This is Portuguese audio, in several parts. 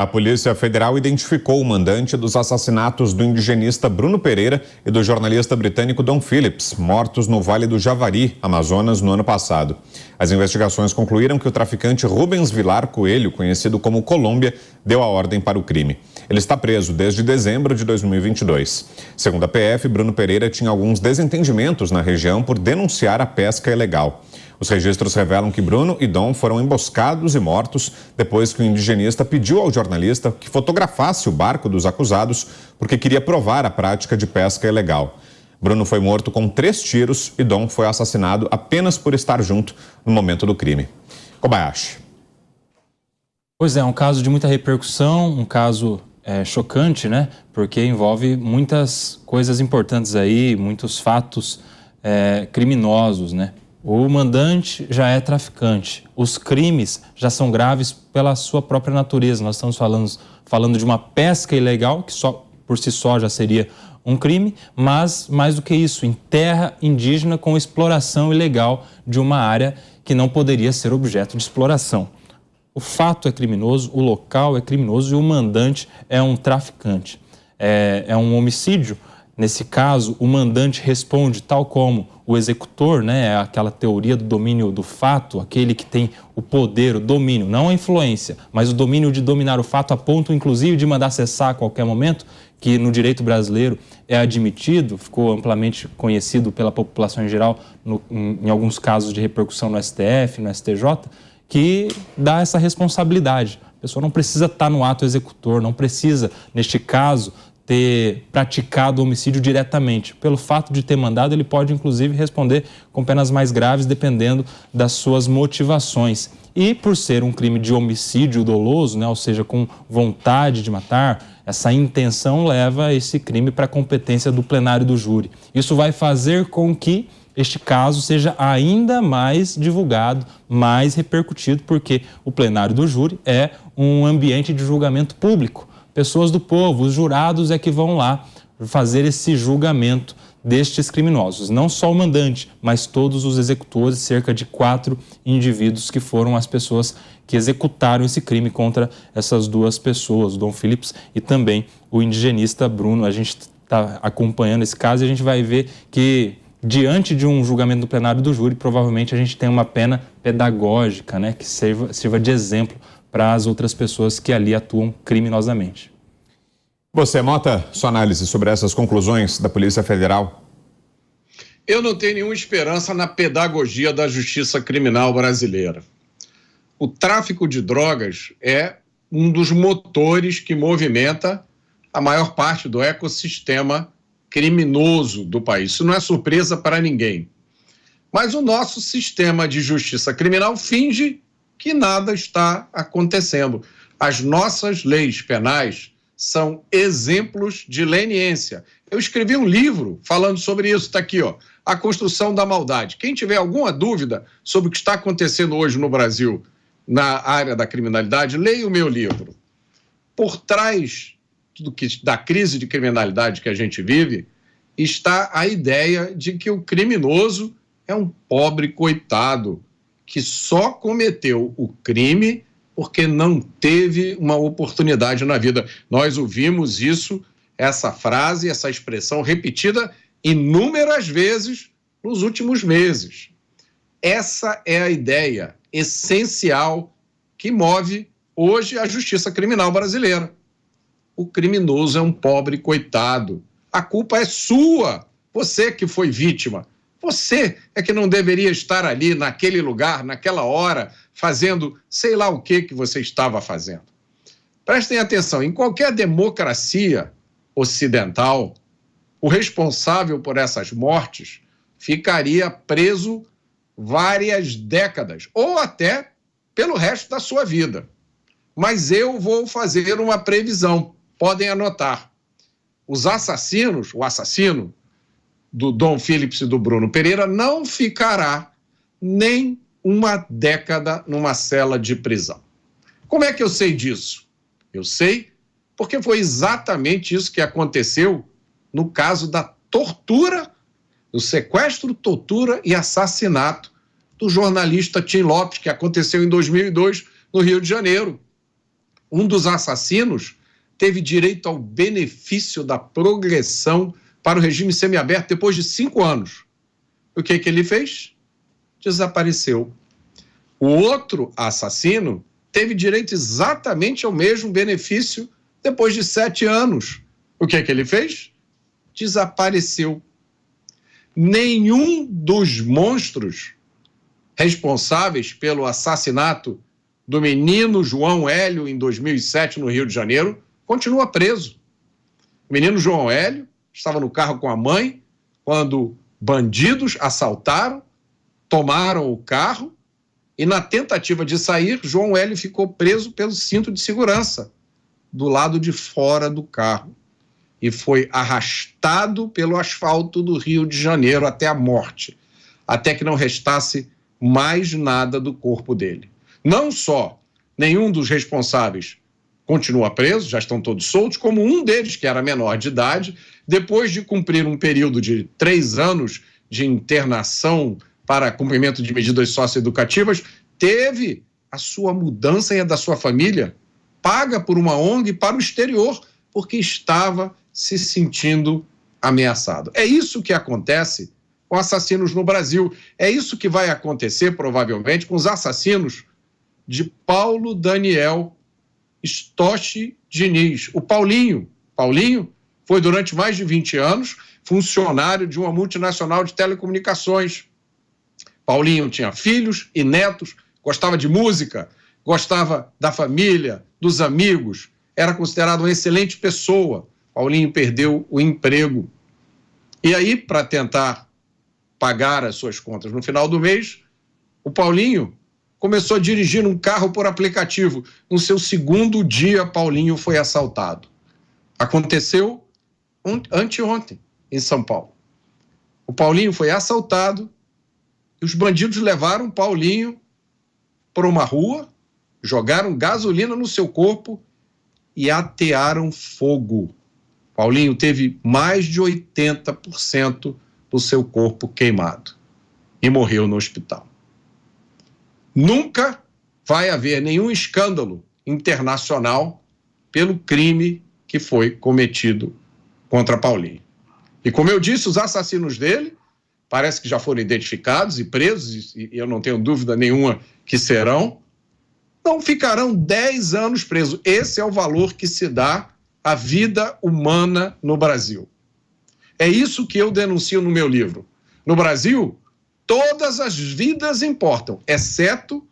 A Polícia Federal identificou o mandante dos assassinatos do indigenista Bruno Pereira e do jornalista britânico Dom Phillips, mortos no Vale do Javari, Amazonas, no ano passado. As investigações concluíram que o traficante Rubens Vilar Coelho, conhecido como Colômbia, deu a ordem para o crime. Ele está preso desde dezembro de 2022. Segundo a PF, Bruno Pereira tinha alguns desentendimentos na região por denunciar a pesca ilegal. Os registros revelam que Bruno e Dom foram emboscados e mortos depois que o indigenista pediu ao jornalista que fotografasse o barco dos acusados porque queria provar a prática de pesca ilegal. Bruno foi morto com 3 tiros e Dom foi assassinado apenas por estar junto no momento do crime. Kobayashi. Pois é, um caso de muita repercussão, um caso chocante, né? Porque envolve muitas coisas importantes aí, muitos fatos criminosos, né? O mandante já é traficante. Os crimes já são graves pela sua própria natureza. Nós estamos falando de uma pesca ilegal, que só por si só já seria um crime, mas mais do que isso, em terra indígena com exploração ilegal de uma área que não poderia ser objeto de exploração. O fato é criminoso, o local é criminoso e o mandante é um traficante. É um homicídio. Nesse caso, o mandante responde tal como o executor, né? É aquela teoria do domínio do fato, aquele que tem o poder, o domínio, não a influência, mas o domínio de dominar o fato a ponto, inclusive, de mandar cessar a qualquer momento, que no direito brasileiro é admitido, ficou amplamente conhecido pela população em geral, em alguns casos de repercussão no STF, no STJ, que dá essa responsabilidade. A pessoa não precisa estar no ato executor, não precisa, neste caso, ter praticado o homicídio diretamente. Pelo fato de ter mandado, ele pode, inclusive, responder com penas mais graves, dependendo das suas motivações. E por ser um crime de homicídio doloso, né, ou seja, com vontade de matar, essa intenção leva esse crime para a competência do plenário do júri. Isso vai fazer com que este caso seja ainda mais divulgado, mais repercutido, porque o plenário do júri é um ambiente de julgamento público. Pessoas do povo, os jurados é que vão lá fazer esse julgamento destes criminosos. Não só o mandante, mas todos os executores, cerca de 4 indivíduos que foram as pessoas que executaram esse crime contra essas 2 pessoas, o Dom Phillips e também o indigenista Bruno. A gente está acompanhando esse caso e a gente vai ver que, diante de um julgamento do plenário do júri, provavelmente a gente tem uma pena pedagógica, né, que sirva de exemplo para as outras pessoas que ali atuam criminosamente. Você, Mota, sua análise sobre essas conclusões da Polícia Federal? Eu não tenho nenhuma esperança na pedagogia da justiça criminal brasileira. O tráfico de drogas é um dos motores que movimenta a maior parte do ecossistema criminoso do país. Isso não é surpresa para ninguém. Mas o nosso sistema de justiça criminal finge que nada está acontecendo. As nossas leis penais são exemplos de leniência. Eu escrevi um livro falando sobre isso, está aqui, ó, A Construção da Maldade. Quem tiver alguma dúvida sobre o que está acontecendo hoje no Brasil na área da criminalidade, leia o meu livro. Por trás da crise de criminalidade que a gente vive, está a ideia de que o criminoso é um pobre coitado, que só cometeu o crime porque não teve uma oportunidade na vida. Nós ouvimos isso, essa frase, essa expressão repetida inúmeras vezes nos últimos meses. Essa é a ideia essencial que move hoje a justiça criminal brasileira. O criminoso é um pobre coitado. A culpa é sua, você que foi vítima. Você é que não deveria estar ali, naquele lugar, naquela hora, fazendo sei lá o que você estava fazendo. Prestem atenção, em qualquer democracia ocidental, o responsável por essas mortes ficaria preso várias décadas, ou até pelo resto da sua vida. Mas eu vou fazer uma previsão, podem anotar. Os assassinos, o assassino do Dom Phillips e do Bruno Pereira não ficará nem uma década numa cela de prisão. Como é que eu sei disso? Eu sei porque foi exatamente isso que aconteceu no caso da tortura, do sequestro, tortura e assassinato do jornalista Tim Lopes, que aconteceu em 2002 no Rio de Janeiro. um dos assassinos teve direito ao benefício da progressão para o regime semiaberto depois de 5 anos. O que ele fez? Desapareceu. O outro assassino teve direito exatamente ao mesmo benefício depois de 7 anos. O que ele fez? Desapareceu. Nenhum dos monstros responsáveis pelo assassinato do menino João Hélio em 2007 no Rio de Janeiro continua preso. O menino João Hélio estava no carro com a mãe quando bandidos assaltaram, tomaram o carro e, na tentativa de sair, João Hélio ficou preso pelo cinto de segurança do lado de fora do carro e foi arrastado pelo asfalto do Rio de Janeiro até a morte, até que não restasse mais nada do corpo dele. Não só nenhum dos responsáveis continua preso, já estão todos soltos, como um deles, que era menor de idade, depois de cumprir um período de 3 anos de internação para cumprimento de medidas socioeducativas, teve a sua mudança e a da sua família paga por uma ONG para o exterior, porque estava se sentindo ameaçado. É isso que acontece com assassinos no Brasil. É isso que vai acontecer, provavelmente, com os assassinos de Paulo Daniel Stoche Diniz. O Paulinho foi durante mais de 20 anos funcionário de uma multinacional de telecomunicações. Paulinho tinha filhos e netos, gostava de música, gostava da família, dos amigos, era considerado uma excelente pessoa. Paulinho perdeu o emprego. E aí, para tentar pagar as suas contas no final do mês, o Paulinho começou a dirigir um carro por aplicativo. No seu segundo dia, Paulinho foi assaltado. Aconteceu anteontem, em São Paulo. O Paulinho foi assaltado e os bandidos levaram Paulinho para uma rua, jogaram gasolina no seu corpo e atearam fogo. Paulinho teve mais de 80% do seu corpo queimado e morreu no hospital. Nunca vai haver nenhum escândalo internacional pelo crime que foi cometido contra Paulinho. E como eu disse, os assassinos dele parece que já foram identificados e presos, e eu não tenho dúvida nenhuma que serão, não ficarão 10 anos presos. Esse é o valor que se dá à vida humana no Brasil. É isso que eu denuncio no meu livro. No Brasil, todas as vidas importam, exceto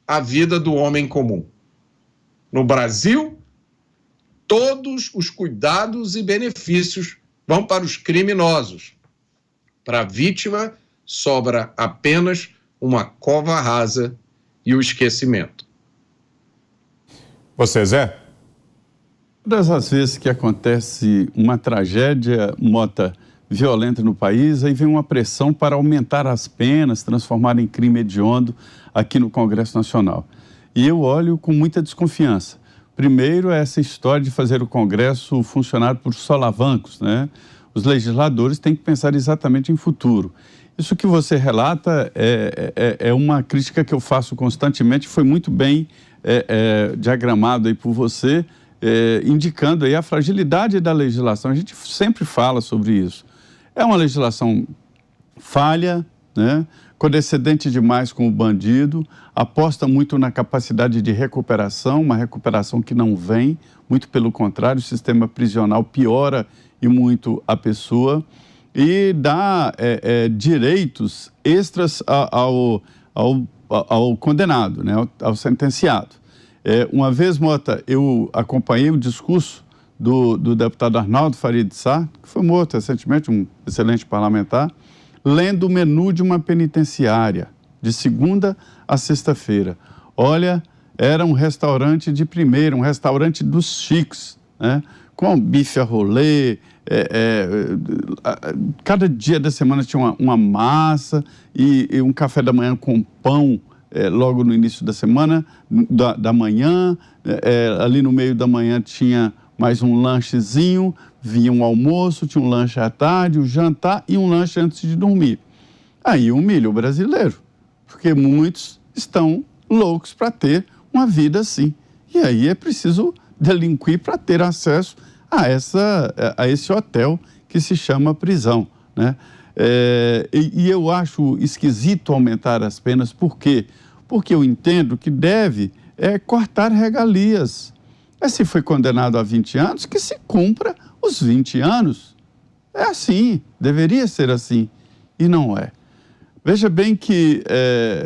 a vida do homem comum. No Brasil, todos os cuidados e benefícios vão para os criminosos. Para a vítima, sobra apenas uma cova rasa e o esquecimento. Você, Zé? Todas as vezes que acontece uma tragédia, Mota, violenta no país, aí vem uma pressão para aumentar as penas, transformar em crime hediondo aqui no Congresso Nacional. E eu olho com muita desconfiança. Primeiro, essa história de fazer o Congresso funcionar por solavancos, né? Os legisladores têm que pensar exatamente em futuro. Isso que você relata é uma crítica que eu faço constantemente, foi muito bem diagramado aí por você, indicando aí a fragilidade da legislação. A gente sempre fala sobre isso. É uma legislação falha, né? Condescendente demais com o bandido, aposta muito na capacidade de recuperação, uma recuperação que não vem, muito pelo contrário, o sistema prisional piora e muito a pessoa, e dá direitos extras ao condenado, né? ao sentenciado. Uma vez, Mota, eu acompanhei o discurso do deputado Arnaldo Faria de Sá, que foi morto recentemente, um excelente parlamentar, lendo o menu de uma penitenciária, de segunda a sexta-feira. Olha, era um restaurante de primeira, um restaurante dos chiques, né? Com bife a rolê, cada dia da semana tinha uma massa e um café da manhã com pão logo no início da semana, da manhã, ali no meio da manhã tinha mais um lanchezinho, vinha um almoço, tinha um lanche à tarde, um jantar e um lanche antes de dormir. Aí humilha o brasileiro, porque muitos estão loucos para ter uma vida assim. E aí é preciso delinquir para ter acesso a esse hotel que se chama prisão, né? E eu acho esquisito aumentar as penas. Por quê? Porque eu entendo que deve cortar regalias. Se foi condenado a 20 anos, que se cumpra os 20 anos. É assim, deveria ser assim, e não é. Veja bem que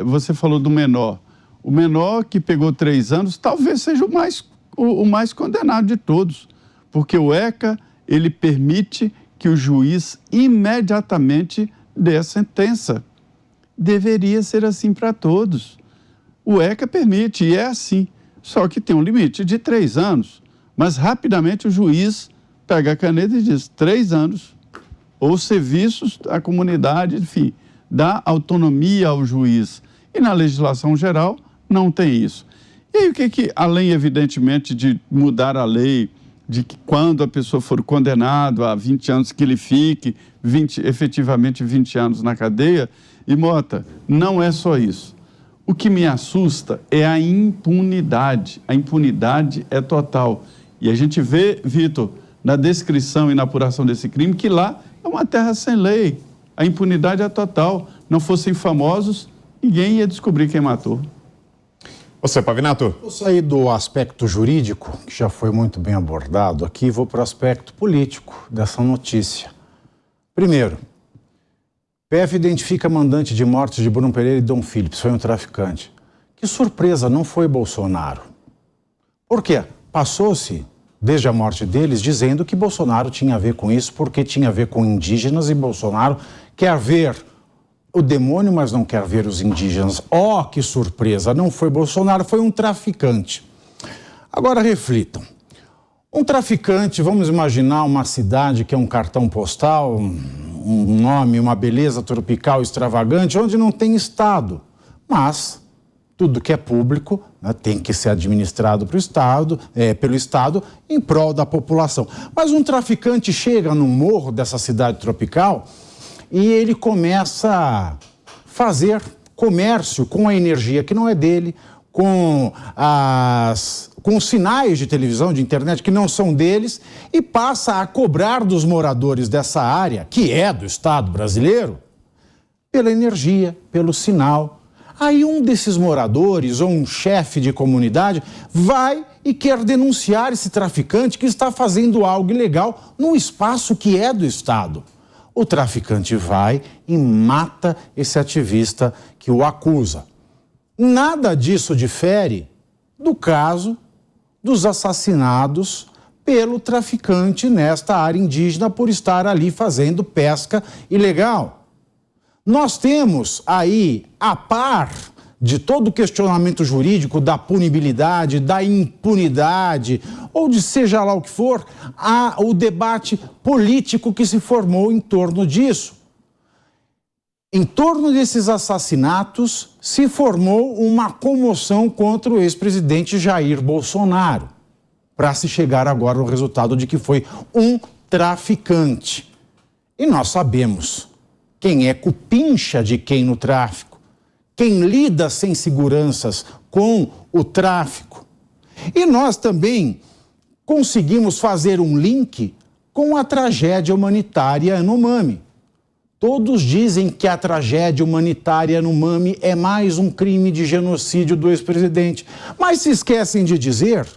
você falou do menor. O menor que pegou 3 anos talvez seja o mais condenado de todos, porque o ECA, ele permite que o juiz imediatamente dê a sentença. Deveria ser assim para todos. O ECA permite, e é assim, só que tem um limite de 3 anos. Mas rapidamente o juiz pega a caneta e diz 3 anos, ou serviços à comunidade, enfim, dá autonomia ao juiz. E na legislação geral não tem isso. E aí o que além, evidentemente, de mudar a lei, de que quando a pessoa for condenada a 20 anos, que ele fique efetivamente 20 anos na cadeia, e Mota, não é só isso. O que me assusta é a impunidade. A impunidade é total. E a gente vê, Vitor, na descrição e na apuração desse crime, que lá é uma terra sem lei. A impunidade é total. Não fossem famosos, ninguém ia descobrir quem matou. Você, Pavinato? Vou sair do aspecto jurídico, que já foi muito bem abordado aqui, e vou para o aspecto político dessa notícia. Primeiro, PF identifica mandante de mortes de Bruno Pereira e Dom Phillips, foi um traficante. Que surpresa, não foi Bolsonaro. Por quê? Passou-se, desde a morte deles, dizendo que Bolsonaro tinha a ver com isso, porque tinha a ver com indígenas e Bolsonaro quer ver o demônio, mas não quer ver os indígenas. Oh, que surpresa, não foi Bolsonaro, foi um traficante. Agora reflitam. Um traficante, vamos imaginar uma cidade que é um cartão postal, um nome, uma beleza tropical extravagante, onde não tem Estado. Mas tudo que é público, né, tem que ser administrado pelo Estado em prol da população. Mas um traficante chega num morro dessa cidade tropical e ele começa a fazer comércio com a energia que não é dele, com os sinais de televisão, de internet que não são deles, e passa a cobrar dos moradores dessa área, que é do Estado brasileiro, pela energia, pelo sinal. Aí um desses moradores ou um chefe de comunidade vai e quer denunciar esse traficante que está fazendo algo ilegal no espaço que é do Estado. O traficante vai e mata esse ativista que o acusa. Nada disso difere do caso dos assassinados pelo traficante nesta área indígena por estar ali fazendo pesca ilegal. Nós temos aí, a par de todo o questionamento jurídico da punibilidade, da impunidade, ou de seja lá o que for, o debate político que se formou em torno disso. Em torno desses assassinatos, se formou uma comoção contra o ex-presidente Jair Bolsonaro, para se chegar agora ao resultado de que foi um traficante. E nós sabemos quem é cupincha de quem no tráfico, quem lida sem seguranças com o tráfico. E nós também conseguimos fazer um link com a tragédia humanitária Yanomami. Todos dizem que a tragédia humanitária Yanomami é mais um crime de genocídio do ex-presidente, mas se esquecem de dizer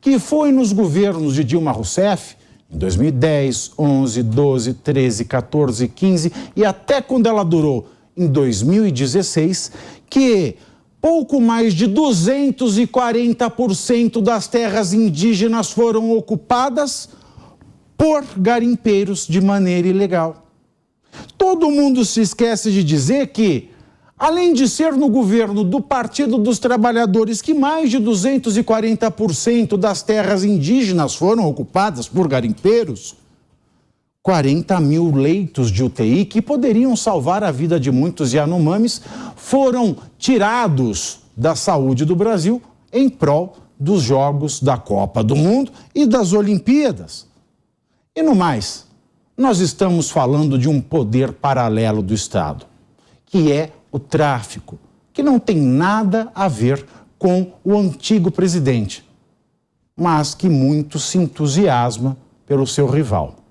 que foi nos governos de Dilma Rousseff, em 2010, 11, 12, 13, 14, 15 e até quando ela durou em 2016, que pouco mais de 240% das terras indígenas foram ocupadas por garimpeiros de maneira ilegal. Todo mundo se esquece de dizer que, além de ser no governo do Partido dos Trabalhadores que mais de 240% das terras indígenas foram ocupadas por garimpeiros, 40 mil leitos de UTI que poderiam salvar a vida de muitos Yanomamis foram tirados da saúde do Brasil em prol dos Jogos da Copa do Mundo e das Olimpíadas. E no mais, nós estamos falando de um poder paralelo do Estado, que é o tráfico, que não tem nada a ver com o antigo presidente. mas que muito se entusiasma pelo seu rival.